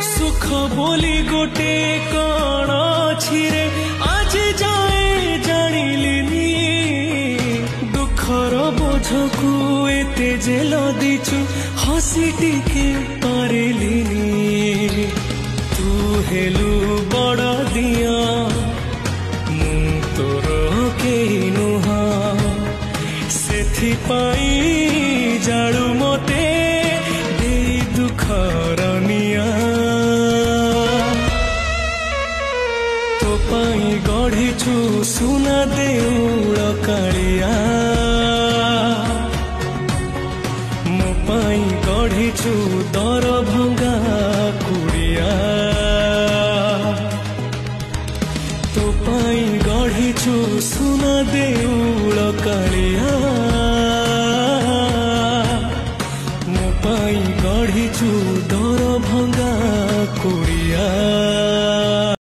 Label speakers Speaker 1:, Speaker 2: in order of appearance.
Speaker 1: सुख बोली गोटे कण अछि रे आज जाए जानिलिनी दुखर बोझकु एते जेल दीचु हसी टिके पारिलिनी तू हेलु बड़ दिया मु तोर केही नुहा सेथिपाई जाळु मते देई दुखर निया तो पाई गढ़ीछु सुना देउळ कालिया मो पाई गढ़ीछु दर भंगा कुड़िया तो पाई गढ़ीछु सुना देउळ कालिया मो पाई गढ़ीछु दर भंगा कुड़िया।